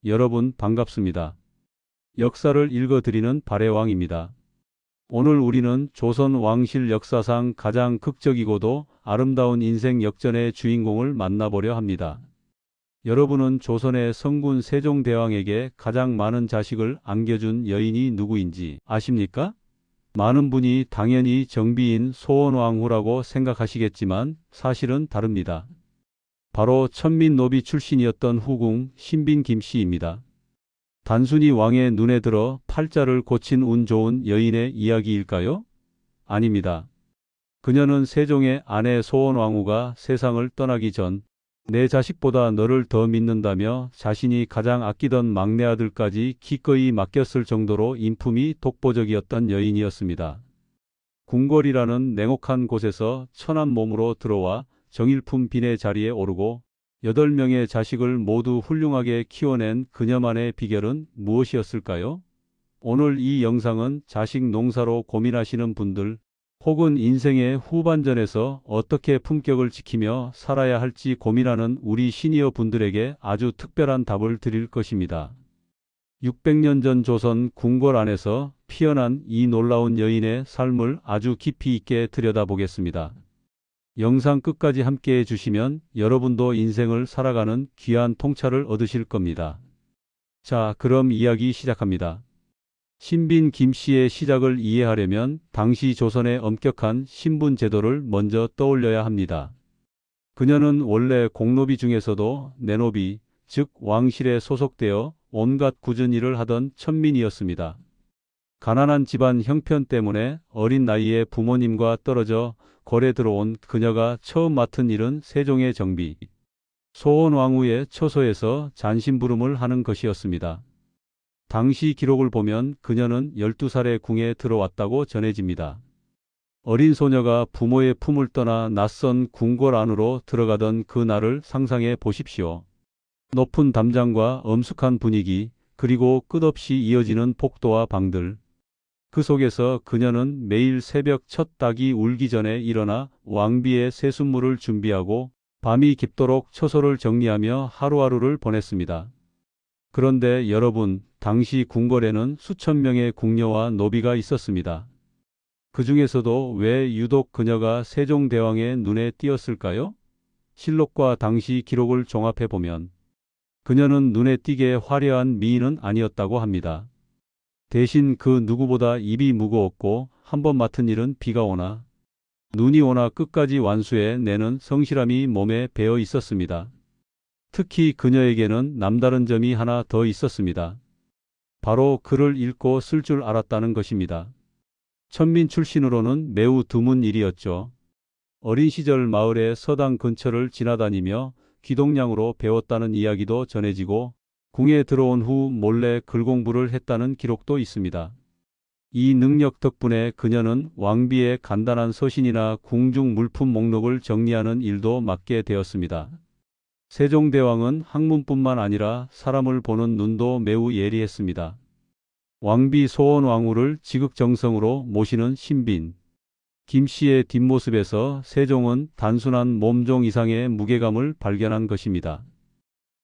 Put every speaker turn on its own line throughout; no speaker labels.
여러분 반갑습니다. 역사를 읽어드리는 발해왕입니다. 오늘 우리는 조선 왕실 역사상 가장 극적이고도 아름다운 인생 역전의 주인공을 만나보려 합니다. 여러분은 조선의 성군 세종대왕에게 가장 많은 자식을 안겨준 여인이 누구인지 아십니까? 많은 분이 당연히 정비인 소원왕후라고 생각하시겠지만 사실은 다릅니다. 바로 천민노비 출신이었던 후궁 신빈 김씨입니다. 단순히 왕의 눈에 들어 팔자를 고친 운 좋은 여인의 이야기일까요? 아닙니다. 그녀는 세종의 아내 소원왕후가 세상을 떠나기 전 내 자식보다 너를 더 믿는다며 자신이 가장 아끼던 막내 아들까지 기꺼이 맡겼을 정도로 인품이 독보적이었던 여인이었습니다. 궁궐이라는 냉혹한 곳에서 천한 몸으로 들어와 정일품 빈의 자리에 오르고 8명의 자식을 모두 훌륭하게 키워낸 그녀만의 비결은 무엇이었을까요? 오늘 이 영상은 자식 농사로 고민하시는 분들 혹은 인생의 후반전에서 어떻게 품격을 지키며 살아야 할지 고민하는 우리 시니어 분들에게 아주 특별한 답을 드릴 것입니다. 600년 전 조선 궁궐 안에서 피어난 이 놀라운 여인의 삶을 아주 깊이 있게 들여다보겠습니다. 영상 끝까지 함께 해주시면 여러분도 인생을 살아가는 귀한 통찰을 얻으실 겁니다. 자, 그럼 이야기 시작합니다. 신빈 김씨의 시작을 이해하려면 당시 조선의 엄격한 신분 제도를 먼저 떠올려야 합니다. 그녀는 원래 공노비 중에서도 내노비, 즉 왕실에 소속되어 온갖 굳은 일을 하던 천민이었습니다. 가난한 집안 형편 때문에 어린 나이에 부모님과 떨어져 궐에 들어온 그녀가 처음 맡은 일은 세종의 정비, 소원왕후의 처소에서 잔심부름을 하는 것이었습니다. 당시 기록을 보면 그녀는 12살에 궁에 들어왔다고 전해집니다. 어린 소녀가 부모의 품을 떠나 낯선 궁궐 안으로 들어가던 그 날을 상상해 보십시오. 높은 담장과 엄숙한 분위기, 그리고 끝없이 이어지는 복도와 방들. 그 속에서 그녀는 매일 새벽 첫 닭이 울기 전에 일어나 왕비의 세숫물을 준비하고 밤이 깊도록 처소를 정리하며 하루하루를 보냈습니다. 그런데 여러분, 당시 궁궐에는 수천 명의 궁녀와 노비가 있었습니다. 그 중에서도 왜 유독 그녀가 세종대왕의 눈에 띄었을까요? 실록과 당시 기록을 종합해 보면 그녀는 눈에 띄게 화려한 미인은 아니었다고 합니다. 대신 그 누구보다 입이 무거웠고 한 번 맡은 일은 비가 오나 눈이 오나 끝까지 완수해 내는 성실함이 몸에 배어 있었습니다. 특히 그녀에게는 남다른 점이 하나 더 있었습니다. 바로 글을 읽고 쓸 줄 알았다는 것입니다. 천민 출신으로는 매우 드문 일이었죠. 어린 시절 마을의 서당 근처를 지나다니며 귀동냥으로 배웠다는 이야기도 전해지고 궁에 들어온 후 몰래 글 공부를 했다는 기록도 있습니다. 이 능력 덕분에 그녀는 왕비의 간단한 서신이나 궁중 물품 목록을 정리하는 일도 맡게 되었습니다. 세종대왕은 학문뿐만 아니라 사람을 보는 눈도 매우 예리했습니다. 왕비 소원왕후를 지극정성으로 모시는 신빈 김씨의 뒷모습에서 세종은 단순한 몸종 이상의 무게감을 발견한 것입니다.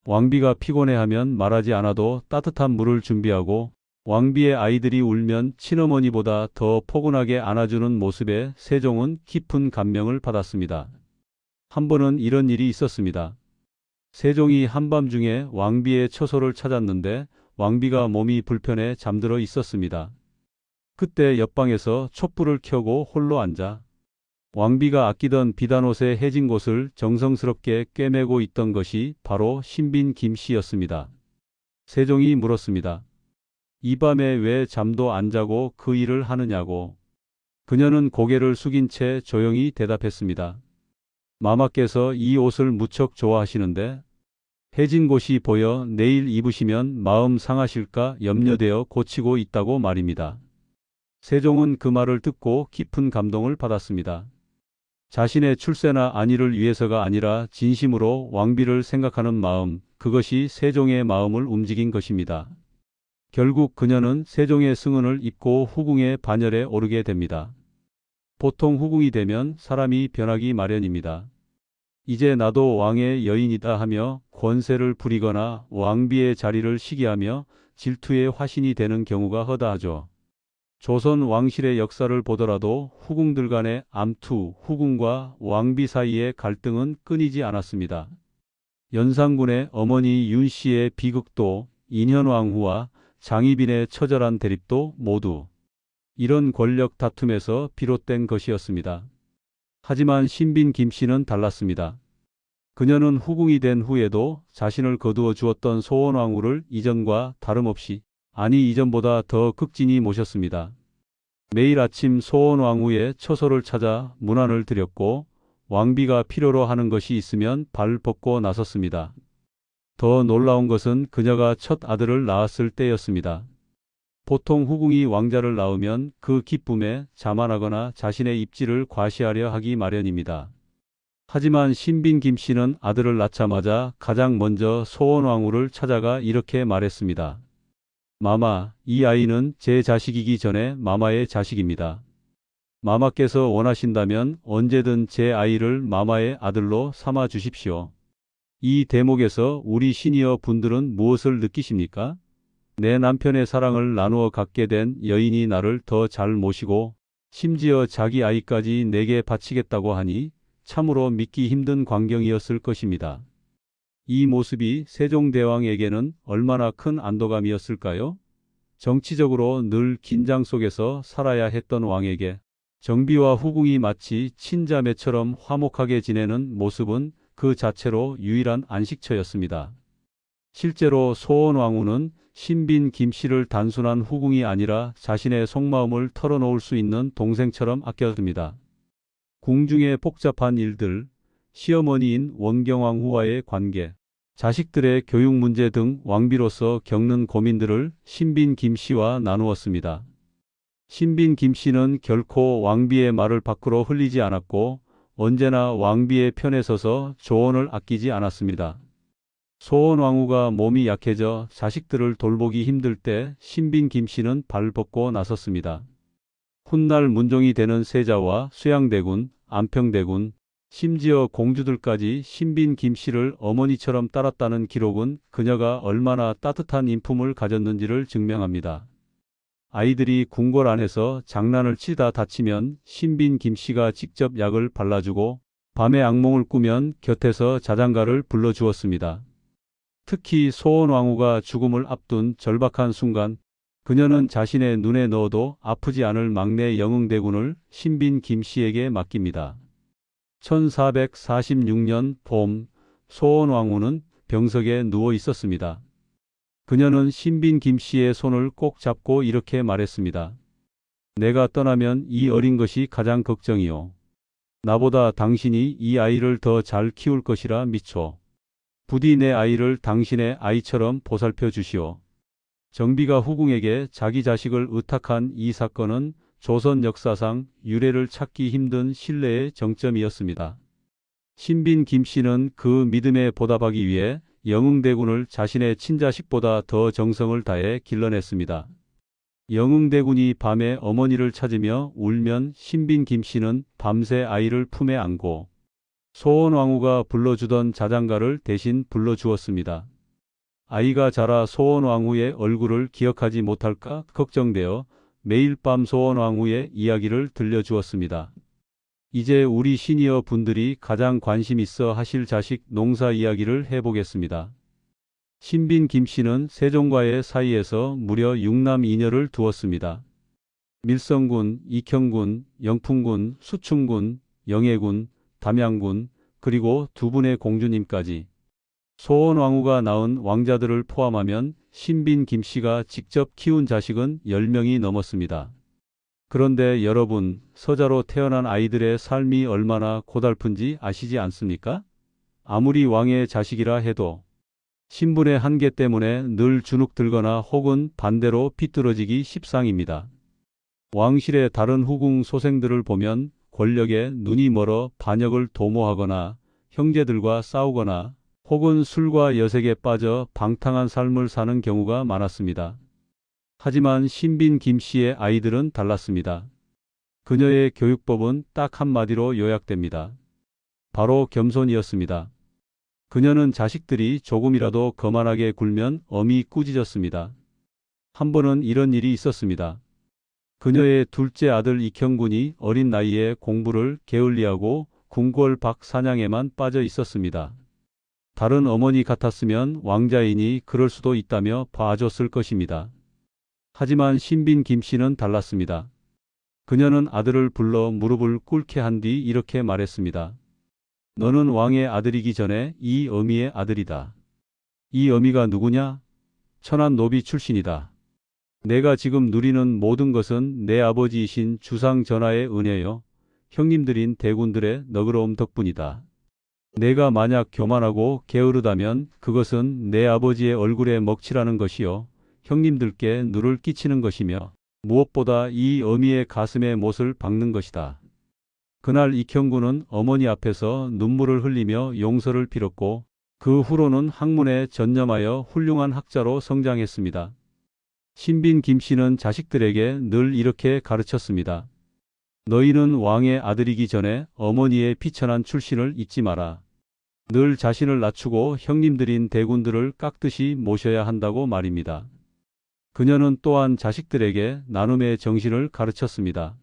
왕비가 피곤해하면 말하지 않아도 따뜻한 물을 준비하고 왕비의 아이들이 울면 친어머니보다 더 포근하게 안아주는 모습에 세종은 깊은 감명을 받았습니다. 한 번은 이런 일이 있었습니다. 세종이 한밤중에 왕비의 처소를 찾았는데 왕비가 몸이 불편해 잠들어 있었습니다. 그때 옆방에서 촛불을 켜고 홀로 앉아 왕비가 아끼던 비단옷의 해진 곳을 정성스럽게 꿰매고 있던 것이 바로 신빈 김씨였습니다. 세종이 물었습니다. 이 밤에 왜 잠도 안 자고 그 일을 하느냐고. 그녀는 고개를 숙인 채 조용히 대답했습니다. 마마께서 이 옷을 무척 좋아하시는데 해진 곳이 보여 내일 입으시면 마음 상하실까 염려되어 고치고 있다고 말입니다. 세종은 그 말을 듣고 깊은 감동을 받았습니다. 자신의 출세나 안위를 위해서가 아니라 진심으로 왕비를 생각하는 마음, 그것이 세종의 마음을 움직인 것입니다. 결국 그녀는 세종의 승은을 입고 후궁의 반열에 오르게 됩니다. 보통 후궁이 되면 사람이 변하기 마련입니다. 이제 나도 왕의 여인이다 하며 권세를 부리거나 왕비의 자리를 시기하며 질투의 화신이 되는 경우가 허다하죠. 조선 왕실의 역사를 보더라도 후궁들 간의 암투, 후궁과 왕비 사이의 갈등은 끊이지 않았습니다. 연산군의 어머니 윤씨의 비극도, 인현왕후와 장희빈의 처절한 대립도 모두 이런 권력 다툼에서 비롯된 것이었습니다. 하지만 신빈 김씨는 달랐습니다. 그녀는 후궁이 된 후에도 자신을 거두어 주었던 소원왕후를 이전과 다름없이, 아니 이전보다 더 극진히 모셨습니다. 매일 아침 소원왕후의 처소를 찾아 문안을 드렸고 왕비가 필요로 하는 것이 있으면 발 벗고 나섰습니다. 더 놀라운 것은 그녀가 첫 아들을 낳았을 때였습니다. 보통 후궁이 왕자를 낳으면 그 기쁨에 자만하거나 자신의 입지를 과시하려 하기 마련입니다. 하지만 신빈 김씨는 아들을 낳자마자 가장 먼저 소원왕후를 찾아가 이렇게 말했습니다. 마마, 이 아이는 제 자식이기 전에 마마의 자식입니다. 마마께서 원하신다면 언제든 제 아이를 마마의 아들로 삼아 주십시오. 이 대목에서 우리 시니어 분들은 무엇을 느끼십니까? 내 남편의 사랑을 나누어 갖게 된 여인이 나를 더 잘 모시고 심지어 자기 아이까지 내게 바치겠다고 하니 참으로 믿기 힘든 광경이었을 것입니다. 이 모습이 세종대왕에게는 얼마나 큰 안도감이었을까요? 정치적으로 늘 긴장 속에서 살아야 했던 왕에게 정비와 후궁이 마치 친자매처럼 화목하게 지내는 모습은 그 자체로 유일한 안식처였습니다. 실제로 소원왕후는 신빈 김씨를 단순한 후궁이 아니라 자신의 속마음을 털어놓을 수 있는 동생처럼 아꼈습니다. 궁중의 복잡한 일들, 시어머니인 원경왕후와의 관계, 자식들의 교육 문제 등 왕비로서 겪는 고민들을 신빈 김씨와 나누었습니다. 신빈 김씨는 결코 왕비의 말을 밖으로 흘리지 않았고 언제나 왕비의 편에 서서 조언을 아끼지 않았습니다. 소원왕후가 몸이 약해져 자식들을 돌보기 힘들 때 신빈 김씨는 발 벗고 나섰습니다. 훗날 문종이 되는 세자와 수양대군, 안평대군, 심지어 공주들까지 신빈 김씨를 어머니처럼 따랐다는 기록은 그녀가 얼마나 따뜻한 인품을 가졌는지를 증명합니다. 아이들이 궁궐 안에서 장난을 치다 다치면 신빈 김씨가 직접 약을 발라주고 밤에 악몽을 꾸면 곁에서 자장가를 불러주었습니다. 특히 소원왕후가 죽음을 앞둔 절박한 순간 그녀는 자신의 눈에 넣어도 아프지 않을 막내 영흥대군을 신빈 김씨에게 맡깁니다. 1446년 봄 소원왕후는 병석에 누워 있었습니다. 그녀는 신빈 김씨의 손을 꼭 잡고 이렇게 말했습니다. 내가 떠나면 이 어린 것이 가장 걱정이요. 나보다 당신이 이 아이를 더 잘 키울 것이라 믿소. 부디 내 아이를 당신의 아이처럼 보살펴 주시오. 정비가 후궁에게 자기 자식을 의탁한 이 사건은 조선 역사상 유례를 찾기 힘든 신뢰의 정점이었습니다. 신빈 김씨는 그 믿음에 보답하기 위해 영흥대군을 자신의 친자식보다 더 정성을 다해 길러냈습니다. 영흥대군이 밤에 어머니를 찾으며 울면 신빈 김씨는 밤새 아이를 품에 안고 소원왕후가 불러주던 자장가를 대신 불러주었습니다. 아이가 자라 소원왕후의 얼굴을 기억하지 못할까 걱정되어 매일 밤 소원왕후의 이야기를 들려주었습니다. 이제 우리 시니어 분들이 가장 관심 있어 하실 자식 농사 이야기를 해보겠습니다. 신빈 김씨는 세종과의 사이에서 무려 6남 2녀를 두었습니다. 밀성군, 익형군, 영풍군, 수충군, 영해군, 담양군, 그리고 두 분의 공주님까지. 소원왕후가 낳은 왕자들을 포함하면 신빈 김씨가 직접 키운 자식은 10명이 넘었습니다. 그런데 여러분, 서자로 태어난 아이들의 삶이 얼마나 고달픈지 아시지 않습니까? 아무리 왕의 자식이라 해도 신분의 한계 때문에 늘 주눅들거나 혹은 반대로 비뚤어지기 십상입니다. 왕실의 다른 후궁 소생들을 보면 권력에 눈이 멀어 반역을 도모하거나 형제들과 싸우거나 혹은 술과 여색에 빠져 방탕한 삶을 사는 경우가 많았습니다. 하지만 신빈 김씨의 아이들은 달랐습니다. 그녀의 교육법은 딱 한마디로 요약됩니다. 바로 겸손이었습니다. 그녀는 자식들이 조금이라도 거만하게 굴면 엄히 꾸짖었습니다. 한 번은 이런 일이 있었습니다. 그녀의 둘째 아들 익형군이 어린 나이에 공부를 게을리하고 궁궐 밖 사냥에만 빠져 있었습니다. 다른 어머니 같았으면 왕자이니 그럴 수도 있다며 봐줬을 것입니다. 하지만 신빈 김씨는 달랐습니다. 그녀는 아들을 불러 무릎을 꿇게 한 뒤 이렇게 말했습니다. 너는 왕의 아들이기 전에 이 어미의 아들이다. 이 어미가 누구냐? 천한 노비 출신이다. 내가 지금 누리는 모든 것은 내 아버지이신 주상 전하의 은혜요. 형님들인 대군들의 너그러움 덕분이다. 내가 만약 교만하고 게으르다면 그것은 내 아버지의 얼굴에 먹칠하는 것이요. 형님들께 누를 끼치는 것이며 무엇보다 이 어미의 가슴에 못을 박는 것이다. 그날 익형군은 어머니 앞에서 눈물을 흘리며 용서를 빌었고 그 후로는 학문에 전념하여 훌륭한 학자로 성장했습니다. 신빈 김씨는 자식들에게 늘 이렇게 가르쳤습니다. 너희는 왕의 아들이기 전에 어머니의 비천한 출신을 잊지 마라. 늘 자신을 낮추고 형님들인 대군들을 깍듯이 모셔야 한다고 말입니다. 그녀는 또한 자식들에게 나눔의 정신을 가르쳤습니다.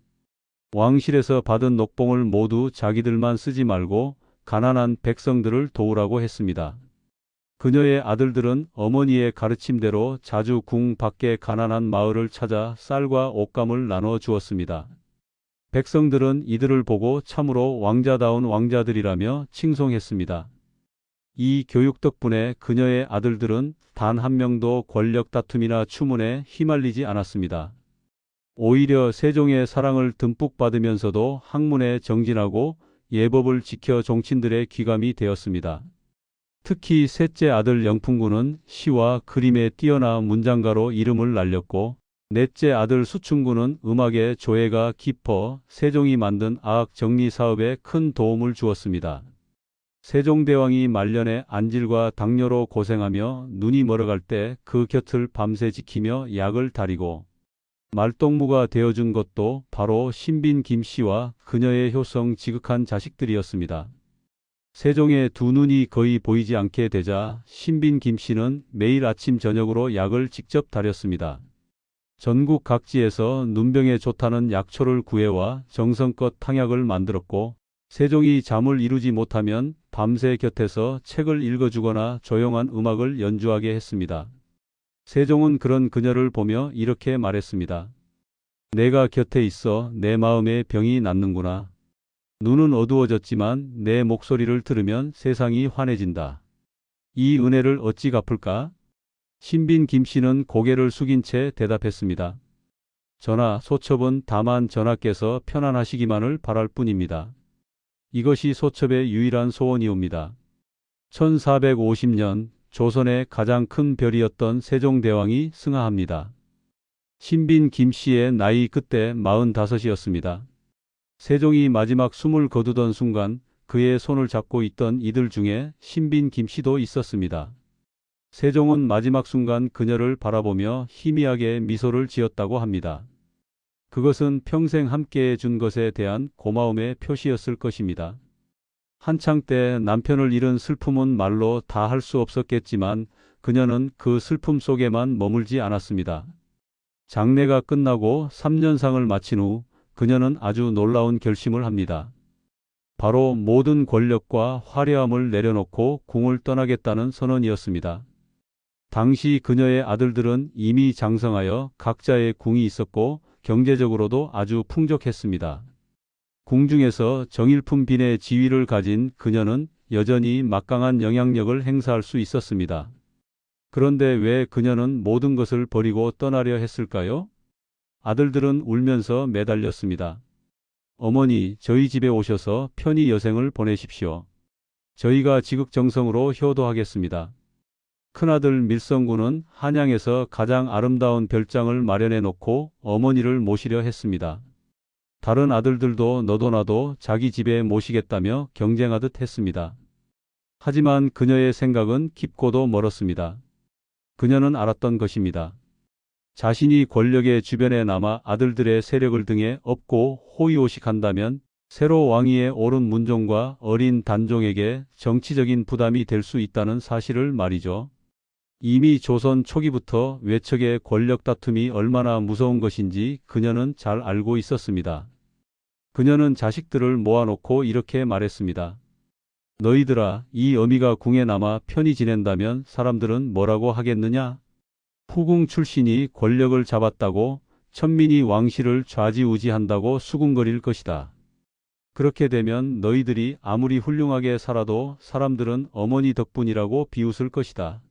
왕실에서 받은 녹봉을 모두 자기들만 쓰지 말고 가난한 백성들을 도우라고 했습니다. 그녀의 아들들은 어머니의 가르침대로 자주 궁 밖의 가난한 마을을 찾아 쌀과 옷감을 나눠 주었습니다. 백성들은 이들을 보고 참으로 왕자다운 왕자들이라며 칭송했습니다. 이 교육 덕분에 그녀의 아들들은 단 한 명도 권력 다툼이나 추문에 휘말리지 않았습니다. 오히려 세종의 사랑을 듬뿍 받으면서도 학문에 정진하고 예법을 지켜 종친들의 귀감이 되었습니다. 특히 셋째 아들 영풍군은 시와 그림에 뛰어나 문장가로 이름을 날렸고 넷째 아들 수충군은 음악의 조예가 깊어 세종이 만든 아학 정리 사업에 큰 도움을 주었습니다. 세종대왕이 말년에 안질과 당뇨로 고생하며 눈이 멀어갈 때 그 곁을 밤새 지키며 약을 다리고 말동무가 되어준 것도 바로 신빈 김씨와 그녀의 효성 지극한 자식들이었습니다. 세종의 두 눈이 거의 보이지 않게 되자 신빈 김씨는 매일 아침 저녁으로 약을 직접 다렸습니다. 전국 각지에서 눈병에 좋다는 약초를 구해와 정성껏 탕약을 만들었고 세종이 잠을 이루지 못하면 밤새 곁에서 책을 읽어주거나 조용한 음악을 연주하게 했습니다. 세종은 그런 그녀를 보며 이렇게 말했습니다. 내가 곁에 있어 내 마음의 병이 낫는구나. 눈은 어두워졌지만 내 목소리를 들으면 세상이 환해진다. 이 은혜를 어찌 갚을까? 신빈 김씨는 고개를 숙인 채 대답했습니다. 전하, 소첩은 다만 전하께서 편안하시기만을 바랄 뿐입니다. 이것이 소첩의 유일한 소원이옵니다. 1450년 조선의 가장 큰 별이었던 세종대왕이 승하합니다. 신빈 김씨의 나이 그때 45이었습니다. 세종이 마지막 숨을 거두던 순간 그의 손을 잡고 있던 이들 중에 신빈 김씨도 있었습니다. 세종은 마지막 순간 그녀를 바라보며 희미하게 미소를 지었다고 합니다. 그것은 평생 함께해 준 것에 대한 고마움의 표시였을 것입니다. 한창 때 남편을 잃은 슬픔은 말로 다 할 수 없었겠지만 그녀는 그 슬픔 속에만 머물지 않았습니다. 장례가 끝나고 3년상을 마친 후 그녀는 아주 놀라운 결심을 합니다. 바로 모든 권력과 화려함을 내려놓고 궁을 떠나겠다는 선언이었습니다. 당시 그녀의 아들들은 이미 장성하여 각자의 궁이 있었고 경제적으로도 아주 풍족했습니다. 궁중에서 정일품 빈의 지위를 가진 그녀는 여전히 막강한 영향력을 행사할 수 있었습니다. 그런데 왜 그녀는 모든 것을 버리고 떠나려 했을까요? 아들들은 울면서 매달렸습니다. 어머니, 저희 집에 오셔서 편히 여생을 보내십시오. 저희가 지극정성으로 효도하겠습니다. 큰아들 밀성군은 한양에서 가장 아름다운 별장을 마련해 놓고 어머니를 모시려 했습니다. 다른 아들들도 너도 나도 자기 집에 모시겠다며 경쟁하듯 했습니다. 하지만 그녀의 생각은 깊고도 멀었습니다. 그녀는 알았던 것입니다. 자신이 권력의 주변에 남아 아들들의 세력을 등에 업고 호의호식한다면 새로 왕위에 오른 문종과 어린 단종에게 정치적인 부담이 될 수 있다는 사실을 말이죠. 이미 조선 초기부터 외척의 권력 다툼이 얼마나 무서운 것인지 그녀는 잘 알고 있었습니다. 그녀는 자식들을 모아놓고 이렇게 말했습니다. 너희들아, 이 어미가 궁에 남아 편히 지낸다면 사람들은 뭐라고 하겠느냐? 후궁 출신이 권력을 잡았다고, 천민이 왕실을 좌지우지한다고 수군거릴 것이다. 그렇게 되면 너희들이 아무리 훌륭하게 살아도 사람들은 어머니 덕분이라고 비웃을 것이다.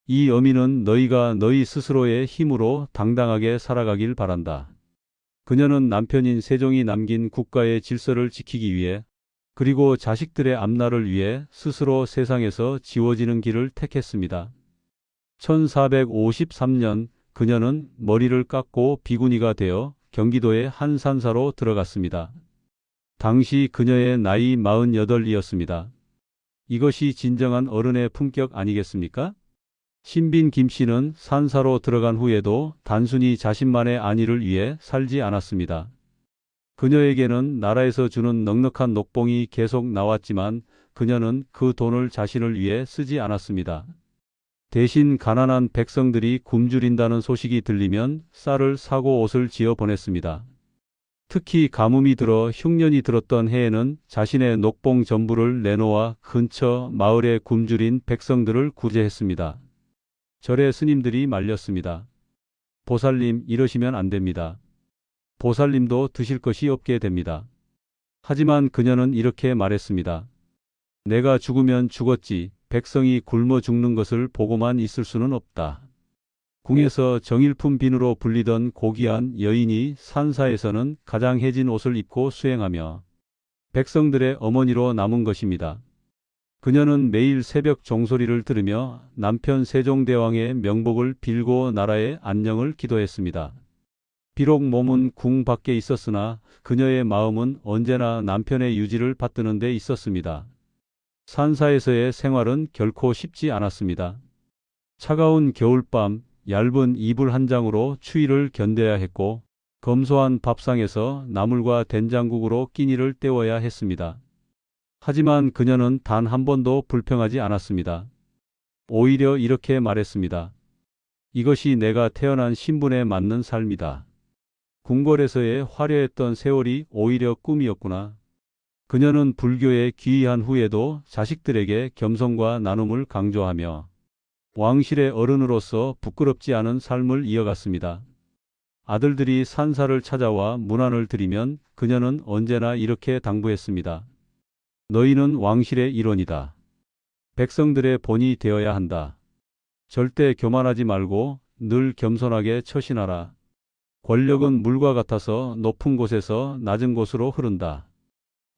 이 어미는 너희가 너희 스스로의 힘으로 당당하게 살아가길 바란다. 그녀는 남편인 세종이 남긴 국가의 질서를 지키기 위해, 그리고 자식들의 앞날을 위해 스스로 세상에서 지워지는 길을 택했습니다. 1453년 그녀는 머리를 깎고 비구니가 되어 경기도의 한 산사로 들어갔습니다. 당시 그녀의 나이 48이었습니다. 이것이 진정한 어른의 품격 아니겠습니까? 신빈 김씨는 산사로 들어간 후에도 단순히 자신만의 안위를 위해 살지 않았습니다. 그녀에게는 나라에서 주는 넉넉한 녹봉이 계속 나왔지만 그녀는 그 돈을 자신을 위해 쓰지 않았습니다. 대신 가난한 백성들이 굶주린다는 소식이 들리면 쌀을 사고 옷을 지어 보냈습니다. 특히 가뭄이 들어 흉년이 들었던 해에는 자신의 녹봉 전부를 내놓아 근처 마을에 굶주린 백성들을 구제했습니다. 절의 스님들이 말렸습니다. 보살님, 이러시면 안 됩니다. 보살님도 드실 것이 없게 됩니다. 하지만 그녀는 이렇게 말했습니다. 내가 죽으면 죽었지, 백성이 굶어 죽는 것을 보고만 있을 수는 없다. 궁에서 정일품 빈으로 불리던 고귀한 여인이 산사에서는 가장 해진 옷을 입고 수행하며 백성들의 어머니로 남은 것입니다. 그녀는 매일 새벽 종소리를 들으며 남편 세종대왕의 명복을 빌고 나라의 안녕을 기도했습니다. 비록 몸은 궁 밖에 있었으나 그녀의 마음은 언제나 남편의 유지를 받드는 데 있었습니다. 산사에서의 생활은 결코 쉽지 않았습니다. 차가운 겨울밤, 얇은 이불 한 장으로 추위를 견뎌야 했고 검소한 밥상에서 나물과 된장국으로 끼니를 때워야 했습니다. 하지만 그녀는 단 한 번도 불평하지 않았습니다. 오히려 이렇게 말했습니다. 이것이 내가 태어난 신분에 맞는 삶이다. 궁궐에서의 화려했던 세월이 오히려 꿈이었구나. 그녀는 불교에 귀의한 후에도 자식들에게 겸손과 나눔을 강조하며 왕실의 어른으로서 부끄럽지 않은 삶을 이어갔습니다. 아들들이 산사를 찾아와 문안을 드리면 그녀는 언제나 이렇게 당부했습니다. 너희는 왕실의 일원이다. 백성들의 본이 되어야 한다. 절대 교만하지 말고 늘 겸손하게 처신하라. 권력은 물과 같아서 높은 곳에서 낮은 곳으로 흐른다.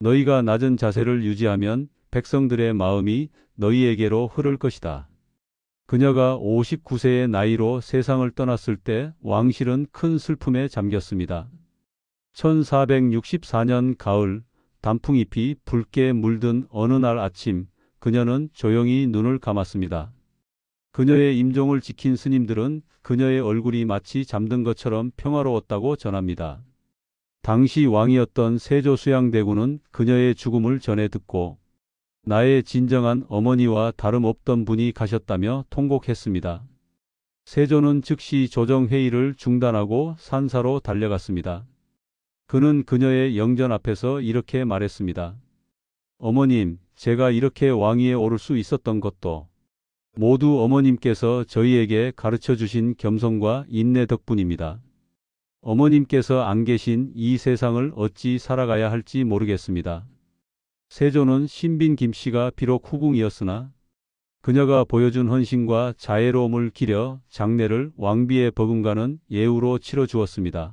너희가 낮은 자세를 유지하면 백성들의 마음이 너희에게로 흐를 것이다. 그녀가 59세의 나이로 세상을 떠났을 때 왕실은 큰 슬픔에 잠겼습니다. 1464년 가을, 단풍잎이 붉게 물든 어느 날 아침, 그녀는 조용히 눈을 감았습니다. 그녀의 임종을 지킨 스님들은 그녀의 얼굴이 마치 잠든 것처럼 평화로웠다고 전합니다. 당시 왕이었던 세조수양대군은 그녀의 죽음을 전해 듣고 나의 진정한 어머니와 다름없던 분이 가셨다며 통곡했습니다. 세조는 즉시 조정회의를 중단하고 산사로 달려갔습니다. 그는 그녀의 영전 앞에서 이렇게 말했습니다. 어머님, 제가 이렇게 왕위에 오를 수 있었던 것도 모두 어머님께서 저희에게 가르쳐 주신 겸손과 인내 덕분입니다. 어머님께서 안 계신 이 세상을 어찌 살아가야 할지 모르겠습니다. 세조는 신빈 김씨가 비록 후궁이었으나 그녀가 보여준 헌신과 자애로움을 기려 장례를 왕비의 버금가는 예우로 치러 주었습니다.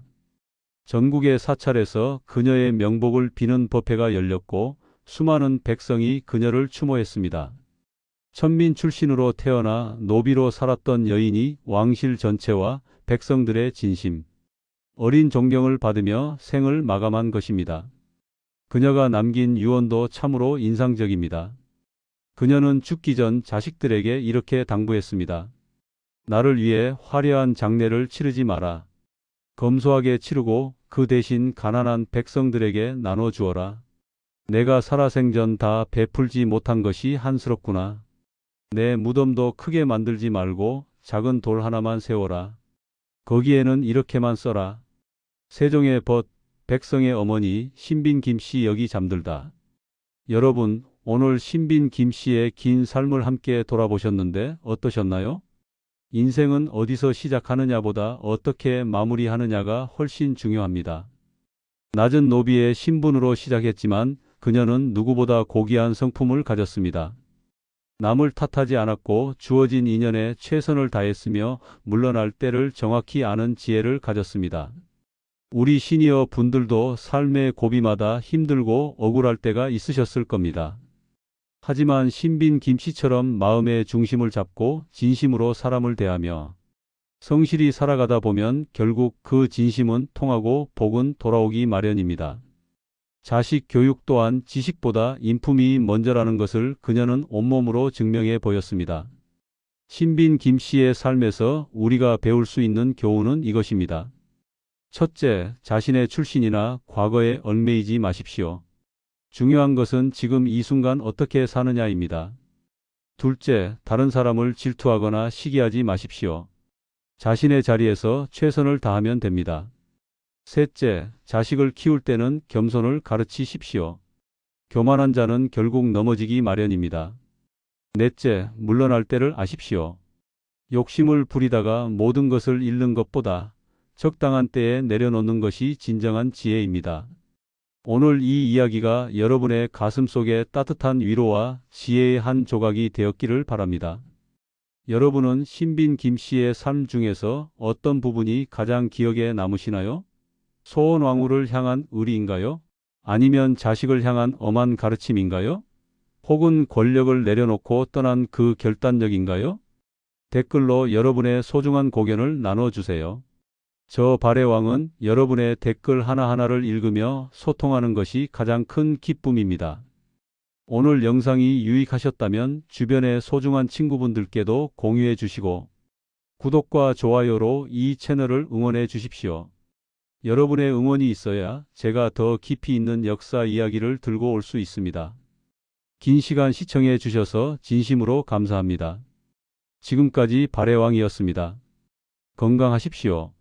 전국의 사찰에서 그녀의 명복을 비는 법회가 열렸고 수많은 백성이 그녀를 추모했습니다. 천민 출신으로 태어나 노비로 살았던 여인이 왕실 전체와 백성들의 진심, 어린 존경을 받으며 생을 마감한 것입니다. 그녀가 남긴 유언도 참으로 인상적입니다. 그녀는 죽기 전 자식들에게 이렇게 당부했습니다. 나를 위해 화려한 장례를 치르지 마라. 검소하게 치르고 그 대신 가난한 백성들에게 나눠주어라. 내가 살아생전 다 베풀지 못한 것이 한스럽구나. 내 무덤도 크게 만들지 말고 작은 돌 하나만 세워라. 거기에는 이렇게만 써라. 세종의 벗, 백성의 어머니 신빈 김씨 여기 잠들다. 여러분, 오늘 신빈 김씨의 긴 삶을 함께 돌아보셨는데 어떠셨나요? 인생은 어디서 시작하느냐보다 어떻게 마무리하느냐가 훨씬 중요합니다. 낮은 노비의 신분으로 시작했지만 그녀는 누구보다 고귀한 성품을 가졌습니다. 남을 탓하지 않았고 주어진 인연에 최선을 다했으며 물러날 때를 정확히 아는 지혜를 가졌습니다. 우리 시니어 분들도 삶의 고비마다 힘들고 억울할 때가 있으셨을 겁니다. 하지만 신빈 김씨처럼 마음의 중심을 잡고 진심으로 사람을 대하며 성실히 살아가다 보면 결국 그 진심은 통하고 복은 돌아오기 마련입니다. 자식 교육 또한 지식보다 인품이 먼저라는 것을 그녀는 온몸으로 증명해 보였습니다. 신빈 김씨의 삶에서 우리가 배울 수 있는 교훈은 이것입니다. 첫째, 자신의 출신이나 과거에 얽매이지 마십시오. 중요한 것은 지금 이 순간 어떻게 사느냐입니다. 둘째, 다른 사람을 질투하거나 시기하지 마십시오. 자신의 자리에서 최선을 다하면 됩니다. 셋째, 자식을 키울 때는 겸손을 가르치십시오. 교만한 자는 결국 넘어지기 마련입니다. 넷째, 물러날 때를 아십시오. 욕심을 부리다가 모든 것을 잃는 것보다 적당한 때에 내려놓는 것이 진정한 지혜입니다. 오늘 이 이야기가 여러분의 가슴속에 따뜻한 위로와 지혜의 한 조각이 되었기를 바랍니다. 여러분은 신빈 김씨의 삶 중에서 어떤 부분이 가장 기억에 남으시나요? 소원왕후를 향한 의리인가요? 아니면 자식을 향한 엄한 가르침인가요? 혹은 권력을 내려놓고 떠난 그 결단력인가요? 댓글로 여러분의 소중한 고견을 나눠주세요. 저 발해왕은 여러분의 댓글 하나하나를 읽으며 소통하는 것이 가장 큰 기쁨입니다. 오늘 영상이 유익하셨다면 주변의 소중한 친구분들께도 공유해 주시고 구독과 좋아요로 이 채널을 응원해 주십시오. 여러분의 응원이 있어야 제가 더 깊이 있는 역사 이야기를 들고 올 수 있습니다. 긴 시간 시청해 주셔서 진심으로 감사합니다. 지금까지 발해왕이었습니다. 건강하십시오.